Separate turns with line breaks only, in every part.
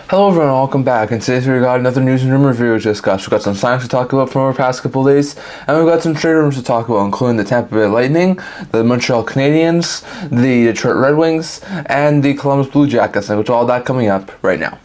Hello everyone, welcome back, and today we got another news and rumor video to discuss. We've got some signings to talk about from over the past couple of days, and we've got some trade rumors to talk about, including the Tampa Bay Lightning, the Montreal Canadiens, the Detroit Red Wings, and the Columbus Blue Jackets, and we'll do all that coming up right now.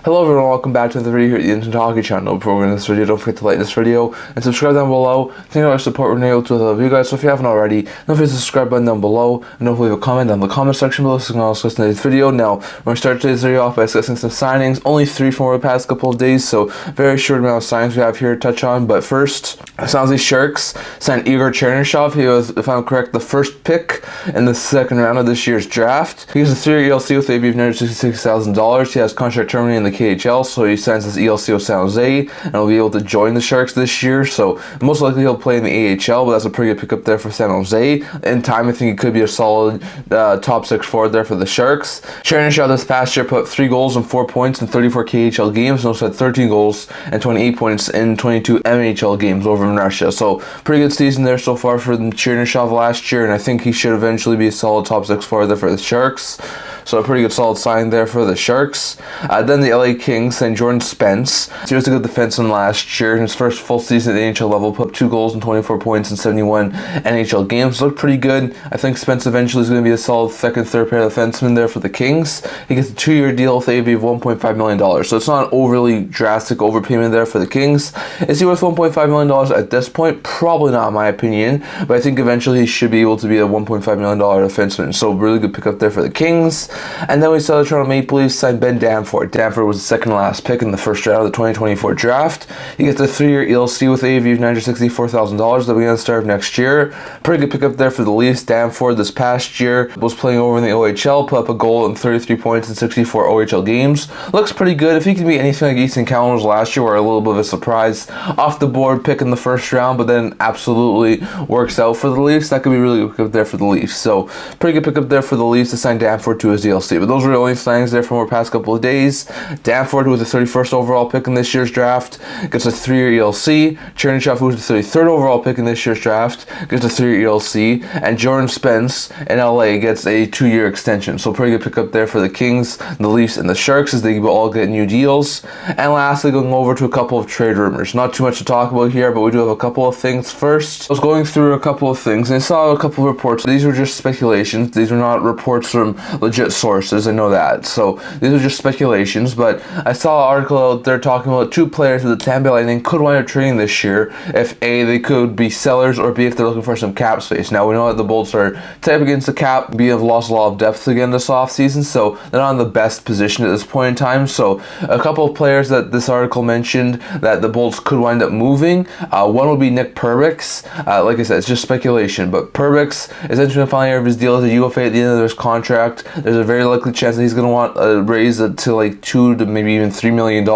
Hello everyone, welcome back to the video here at the Instant Hockey channel. Before we get into this video, don't forget to like this video and subscribe down below. Thank you for your support we're able to love you guys. So if you haven't already, don't forget to subscribe button down below and don't leave a comment down in the comment section below so you can also listen to this video. Now, we're going to start today's video off by discussing some signings. Only 3 from over the past couple of days, so very short amount of signings we have here to touch on. But first, San Jose Sharks signed Chernyshov. He was, if I'm correct, the first pick in the second round of this year's draft. He has a 3-year ELC with AAV of $966,000. He has contract terminating in the KHL, so he signs his ELC with San Jose and will be able to join the Sharks this year. So most likely he'll play in the AHL, but that's a pretty good pickup there for San Jose. In time, I think he could be a solid top 6 forward there for the Sharks. Chernyshov this past year put up 3 goals and 4 points in 34 KHL games, and also had 13 goals and 28 points in 22 NHL games over in Russia. So pretty good season there so far for Chernyshov last year, and I think he should eventually be a solid top 6 forward there for the Sharks. So a pretty good solid sign there for the Sharks. Then the LA Kings signed Jordan Spence. He was a good defenseman last year. In his first full season at the NHL level, put up 2 goals and 24 points in 71 NHL games. Looked pretty good. I think Spence eventually is going to be a solid second, third pair defenseman there for the Kings. He gets a 2-year deal with AAV of $1.5 million. So it's not an overly drastic overpayment there for the Kings. Is he worth $1.5 million at this point? Probably not in my opinion, but I think eventually he should be able to be a $1.5 million defenseman. So really good pickup there for the Kings. And then we saw the Toronto Maple Leafs sign Ben Danford. Danford was the second last pick in the first round of the 2024 draft. He gets a 3-year ELC with AAV of $964,000 that begins the start of next year. Pretty good pickup there for the Leafs. Danford this past year was playing over in the OHL, put up a goal and 33 points in 64 OHL games. Looks pretty good. If he can be anything like Easton Chalmers last year, or a little bit of a surprise off the board pick in the first round, but then absolutely works out for the Leafs, that could be really good pickup there for the Leafs. So pretty good pickup there for the Leafs to sign Danford to his ELC. But those were the only signings there from our past couple of days. Danford, who was the 31st overall pick in this year's draft, gets a 3-year ELC. Chernyshov, who was the 33rd overall pick in this year's draft, gets a 3-year ELC. And Jordan Spence in LA gets a 2-year extension. So pretty good pickup there for the Kings, the Leafs, and the Sharks as they all get new deals. And lastly, going over to a couple of trade rumors. Not too much to talk about here, but we do have a couple of things first. I was going through a couple of things and I saw a couple of reports. These were just speculations. These were not reports from legit sources. I know that. So these are just speculations, but I saw an article out there talking about 2 players that the Tampa Bay Lightning could wind up trading this year if A, they could be sellers, or B, if they're looking for some cap space. Now we know that the Bolts are tight up against the cap, B, have lost a lot of depth again this offseason, so they're not in the best position at this point in time. So a couple of players that this article mentioned that the Bolts could wind up moving, one would be Nick Perbix. Like I said, it's just speculation, but Perbix is entering the final year of his deal as a UFA at the end of his contract. There's a very likely chance that he's going to want a raise to like $2 to maybe even $3 million,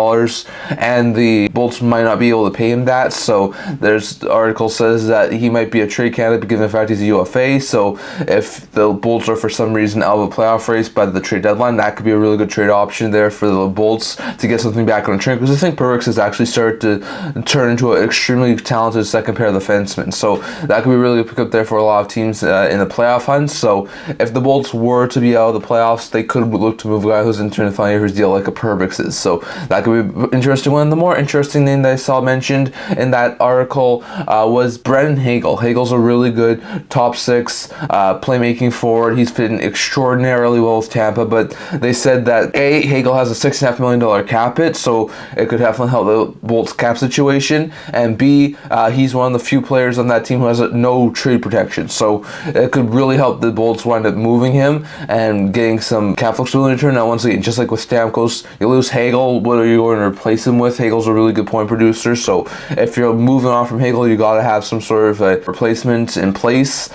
and the Bolts might not be able to pay him that. So the article says that he might be a trade candidate given the fact he's a UFA. So if the Bolts are for some reason out of a playoff race by the trade deadline, that could be a really good trade option there for the Bolts to get something back on the train, because I think Perbix has actually started to turn into an extremely talented second pair of defensemen. So that could be a really good pickup there for a lot of teams in the playoff hunt. So if the Bolts were to be out of the playoffs, they could look to move a guy who's entering the final year of his deal like a Perbix is. So that could be an interesting one. The more interesting name that I saw mentioned in that article was Brandon Hagel. Hagel's a really good top 6 playmaking forward. He's fitting extraordinarily well with Tampa, but they said that A, Hagel has a $6.5 million cap hit, so it could definitely help the Bolts cap situation, and B, he's one of the few players on that team who has no trade protection, so it could really help the Bolts wind up moving him and getting some cap flexibility in return. Now once again, just like with Stamkos, you lose Hagel, what are you going to replace him with? Hagel's a really good point producer, so if you're moving on from Hagel, you got to have some sort of a replacement in place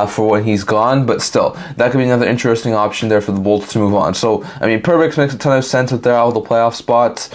for when he's gone, but still, that could be another interesting option there for the Bolts to move on. So, I mean, Perbix makes a ton of sense if they're out of the playoff spot.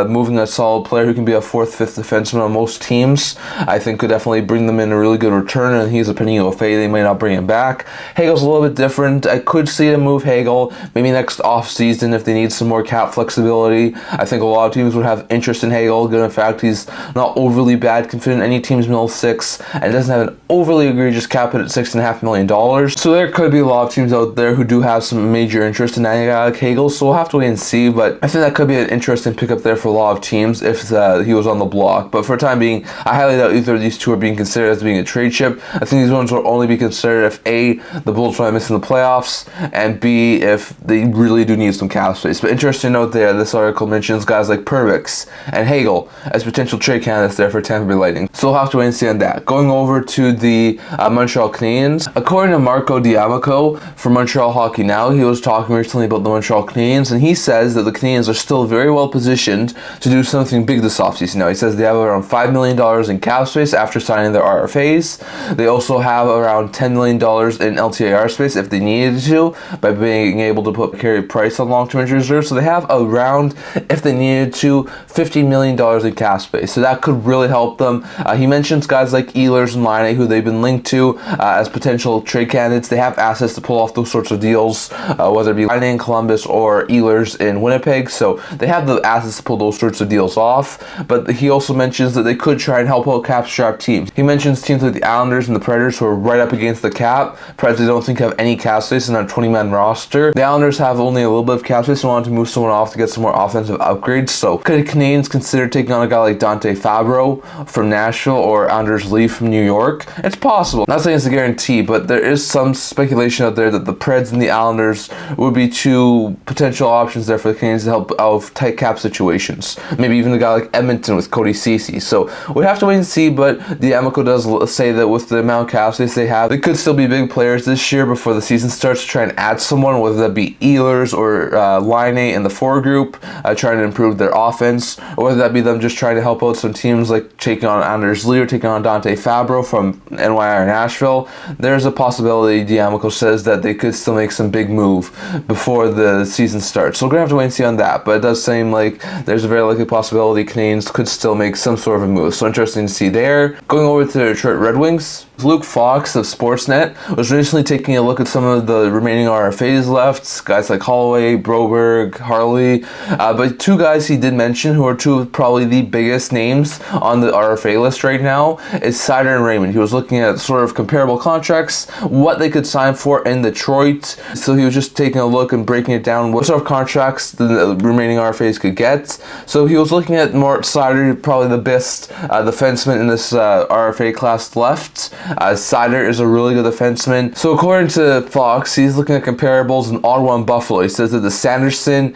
Moving a solid player who can be a 4th, 5th defenseman on most teams, I think could definitely bring them in a really good return, and he's a penny UFA, they might not bring him back. Hagel's a little bit different. I could see him move Hagel Hagel, maybe next offseason if they need some more cap flexibility. I think a lot of teams would have interest in Hagel, given the fact he's not overly bad, can fit in any team's middle six, and doesn't have an overly egregious cap hit at $6.5 million. So there could be a lot of teams out there who do have some major interest in a guy like Hagel, so we'll have to wait and see, but I think that could be an interesting pickup there for a lot of teams if he was on the block. But for the time being, I highly doubt either of these two are being considered as being a trade chip. I think these ones will only be considered if A, the Bulls try to miss in the playoffs, and B, if they really do need some cap space. But interesting note there, this article mentions guys like Perbix and Hagel as potential trade candidates there for Tampa Bay Lightning. So we'll have to wait and see on that. Going over to the Montreal Canadiens, according to Marco D'Amico from Montreal Hockey Now, he was talking recently about the Montreal Canadiens, and he says that the Canadiens are still very well positioned to do something big this offseason. Now, he says they have around $5 million in cap space after signing their RFAs. They also have around $10 million in LTIR space if they needed to, by being able to put Carey Price on long-term injury reserve. So they have around, if they needed to, $15 million in cap space. So that could really help them. He mentions guys like Ehlers and Laine, who they've been linked to as potential trade candidates. They have assets to pull off those sorts of deals, whether it be Laine in Columbus or Ehlers in Winnipeg. So they have the assets to pull those sorts of deals off. But he also mentions that they could try and help out cap-strapped teams. He mentions teams like the Islanders and the Predators, who are right up against the cap. Predators, I don't think, have any cap space in their 20-man roster. The Islanders have only a little bit of cap space and wanted to move someone off to get some more offensive upgrades. So could the Canadiens consider taking on a guy like Dante Fabro from Nashville or Anders Lee from New York? It's possible. Not saying it's a guarantee, but there is some speculation out there that the Preds and the Islanders would be two potential options there for the Canadiens to help out of tight cap situations. Maybe even a guy like Edmonton with Cody Ceci. So we'd have to wait and see, but D'Amico does say that with the amount of cap space they have, they could still be big players this year before the season starts to try and add someone, whether that be Ehlers or Laine in the four group, trying to improve their offense, or whether that be them just trying to help out some teams like taking on Anders Lee or taking on Dante Fabro from NY or Nashville. There's a possibility, D'Amico says, that they could still make some big move before the season starts. So we're going to have to wait and see on that, but it does seem like there's a very likely possibility Canadiens could still make some sort of a move. So interesting to see there. Going over to the Detroit Red Wings, Luke Fox of Sportsnet was recently taking a look at some of the remaining RFAs left, guys like Holloway, Broberg, Harley, but two guys he did mention who are two of probably the biggest names on the RFA list right now is Seider and Raymond. He was looking at sort of comparable contracts, what they could sign for in Detroit. So he was just taking a look and breaking it down, what sort of contracts the remaining RFAs could get. So he was looking at Mort Seider, probably the best defenseman in this RFA class left. Seider is a really good defenseman. So according to Fox, he's looking at comparables in Ottawa and Buffalo. He says that the Sanderson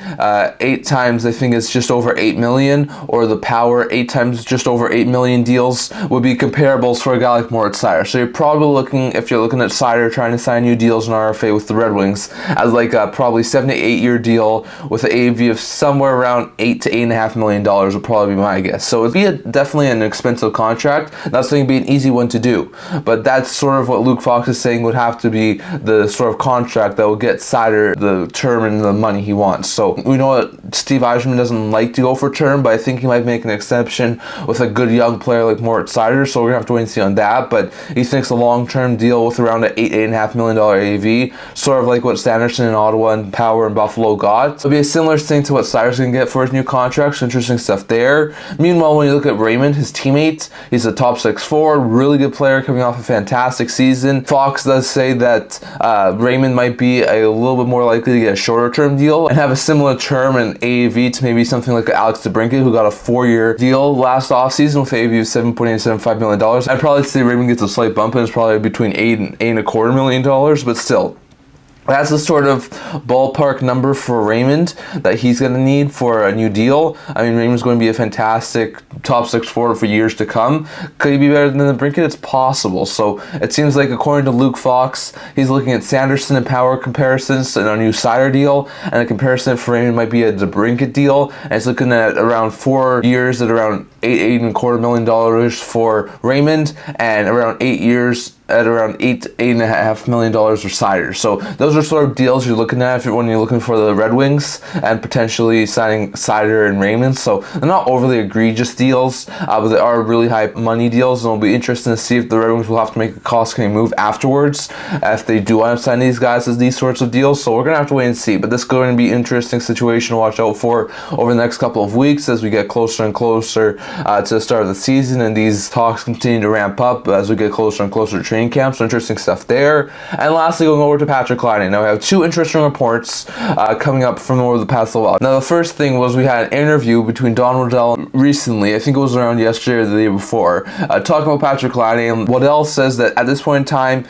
8 times, I think it's just over $8 million, or the Power 8 times just over $8 million deals would be comparables for a guy like Moritz Seider. So you're probably looking, if you're looking at Seider trying to sign new deals in RFA with the Red Wings, as like a probably 7 to 8 year deal with an AAV of somewhere around $8 to $8.5 million would probably be my guess. So it'd be definitely an expensive contract. That's going to be an easy one to do. But that's sort of what Luke Fox is saying would have to be the sort of contract that will get Seider the term and the money he wants. So we know that Steve Yzerman doesn't like to go for term, but I think he might make an exception with a good young player like Moritz Seider. So we're going to have to wait and see on that. But he thinks a long-term deal with around an $8.5 million AAV, sort of like what Sanderson in Ottawa and Power and Buffalo got. It'll be a similar thing to what Seider's going to get for his new contract. So interesting stuff there. Meanwhile, when you look at Raymond, his teammate, he's a top 6 forward, really good player coming off a fantastic season. Fox does say that Raymond might be a little bit more likely to get a shorter term deal and have a similar term in AAV to maybe something like Alex DeBrincat, who got a 4-year deal last offseason with AAV of $7.875 million. I'd probably say Raymond gets a slight bump, and it's probably between $8 and $8.25 million, but still. That's the sort of ballpark number for Raymond that he's going to need for a new deal. I mean, Raymond's going to be a fantastic top 6 forward for years to come. Could he be better than the DeBrincat? It's possible. So it seems like, according to Luke Fox, he's looking at Sanderson and Power comparisons and a new Seider deal, and a comparison for Raymond might be a DeBrincat deal, and it's looking at around 4 years at around $8.25 million for Raymond, and around 8 years at around $8.5 million for Seider. So those are sort of deals you're looking at when you're looking for the Red Wings and potentially signing Seider and Raymond. So they're not overly egregious deals, but they are really high money deals, and it'll be interesting to see if the Red Wings will have to make a cost-cutting move afterwards if they do want to sign these guys as these sorts of deals. So we're going to have to wait and see, but this is going to be an interesting situation to watch out for over the next couple of weeks as we get closer and closer to the start of the season, and these talks continue to ramp up as we get closer and closer to training camp. So interesting stuff there. And lastly, going over to Patrick Laine. Now we have two interesting reports coming up from over the past little while. Now the first thing was we had an interview between Don Waddell recently, I think it was around yesterday or the day before, talking about Patrick Laine. Waddell says that at this point in time,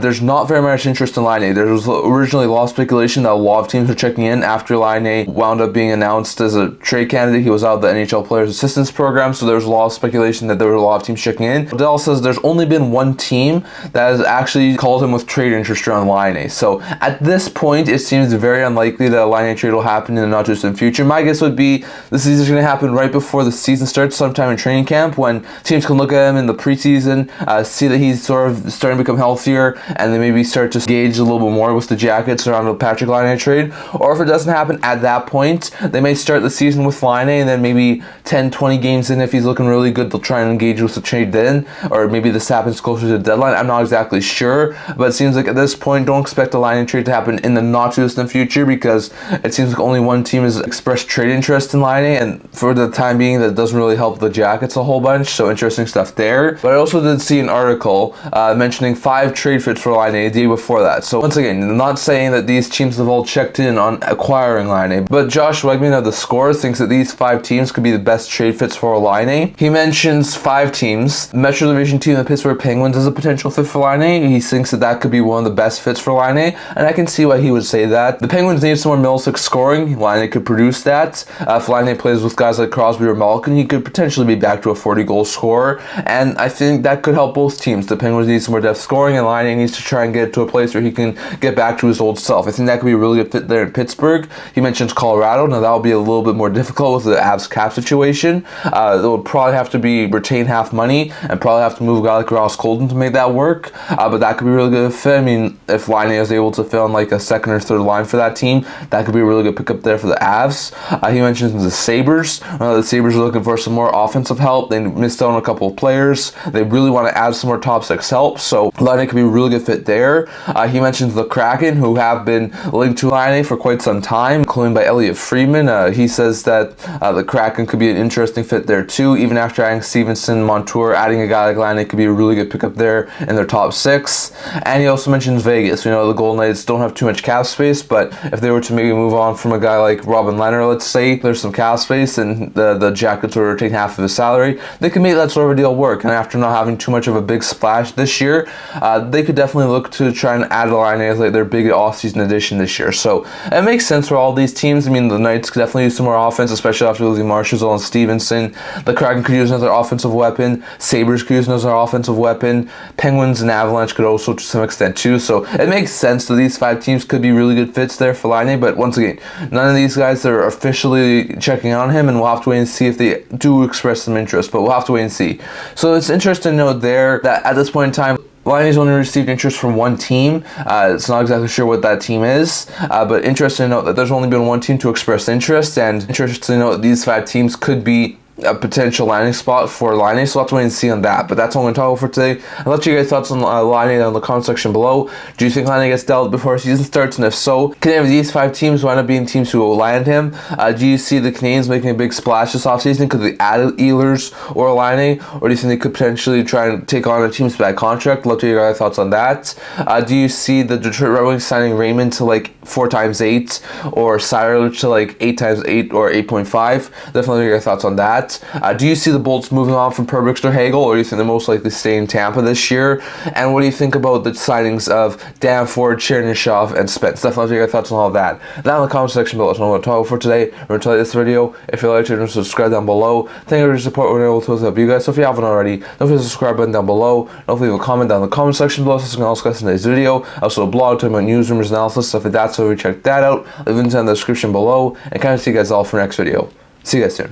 there's not very much interest in Laine. There was originally a lot of speculation that a lot of teams were checking in after Laine wound up being announced as a trade candidate. He was out of the NHL Players Assistance Program, so there was a lot of speculation that there were a lot of teams checking in. Waddell says there's only been one team that has actually called him with trade interest around Laine. So at this point, it seems very unlikely that a Laine trade will happen in the not too distant future. My guess would be this is going to happen right before the season starts, sometime in training camp, when teams can look at him in the preseason, see that he's sort of starting to become healthier, and then maybe start to gauge a little bit more with the Jackets around the Patrick Laine trade. Or if it doesn't happen at that point, they may start the season with Laine, and then maybe 10-20 games in, if he's looking really good, they'll try and engage with the trade then, or maybe this happens closer to the deadline. I'm not exactly sure, but it seems like at this point, don't expect a Laine trade to happen in the not too distant future, because it seems like only one team has expressed trade interest in Laine, and for the time being, that doesn't really help the Jackets a whole bunch. So interesting stuff there. But I also did see an article mentioning 5 trade fits for Laine a day before that. So once again, I'm not saying that these teams have all checked in on acquiring Laine, but Josh Wegman of the Score thinks that these 5 teams could be the best trade fits for Laine. He mentions 5 teams. The Metro Division team, the Pittsburgh Penguins, is a potential fit for Laine. He thinks that that could be one of the best fits for Laine, and I can see why he would say that. The Penguins need some more Milicic scoring. Laine could produce that. If Laine plays with guys like Crosby or Malkin, he could potentially be back to a 40-goal scorer, and I think that could help both teams. The Penguins need some more depth scoring, and Laine needs to try and get to a place where he can get back to his old self. I think that could be a really good fit there in Pittsburgh. He mentions Colorado. Now that will be a little bit more difficult with the Avs cap situation. They would probably have to retain half money and probably have to move a guy like Ross Colton to make that work, but that could be a really good fit. I mean, if Laine is able to fill in like a second or third line for that team, that could be a really good pickup there for the Avs. He mentions the Sabres. The Sabres are looking for some more offensive help. They missed out on a couple of players. They really want to add some more top 6 help, so Laine could be a really good fit there. He mentions the Kraken, who have been linked to Laine for quite some time, including by Elliot Friedman. He says that the Kraken could be an interesting fit there too. Even after adding Stevenson, Montour, adding a guy like Laine could be a really good pickup there in their top 6. And he also mentions Vegas. We know the Golden Knights don't have too much cap space, but if they were to maybe move on from a guy like Robin Lehner, let's say, there's some cap space and the Jackets were to take half of his salary, they can make that sort of a deal work. And after not having too much of a big splash this year, they could definitely look to try and add a Laine as like their big off-season addition this year. So it makes sense for all these teams. I mean, the Knights could definitely use some more offense, especially after losing Marchessault and Stevenson. The Kraken could use another offensive weapon. Sabres could use another offensive weapon. Penguins and Avalanche could also to some extent too. So it makes sense that these 5 teams could be really good fits there for Laine. But once again, none of these guys are officially checking on him, and we'll have to wait and see if they do express some interest. But we'll have to wait and see. So it's interesting to note there that at this point in time, Laine's only received interest from one team. It's not exactly sure what that team is, but interesting to note that there's only been one team to express interest, and interesting to note that these 5 teams could be a potential landing spot for Laine, so we'll have to wait and see on that. But that's all I'm going to talk about for today. I'll let you guys thoughts on Laine down in the comment section below. Do you think Laine gets dealt before season starts? And if so, can any of these 5 teams wind up being teams who will land him? Do you see the Canadiens making a big splash this offseason? Could they add Ehlers or Laine? Or do you think they could potentially try and take on a team's bad contract? Love to hear your guys' thoughts on that. Do you see the Detroit Red Wings signing Raymond to like 4x8 or Seider to like 8x8 or 8.5? Definitely hear your thoughts on that. Do you see the Bolts moving on from Perbix or Hagel, or do you think they're most likely stay in Tampa this year? And what do you think about the signings of Danford, Chernyshov, and Spence? Definitely your thoughts on all of that down in the comment section below. That's what I'm going to talk about for today. Remember to like this video. If you liked it, subscribe down below. Thank you for your support. We're able to help you guys. So if you haven't already, don't forget the subscribe button down below. Don't leave a comment down in the comment section below. So it's going to discuss in today's video. Also a blog talking about news, rumors, analysis, stuff like that. So we check that out. Leave links in the description below. And kind of see you guys all for next video. See you guys soon.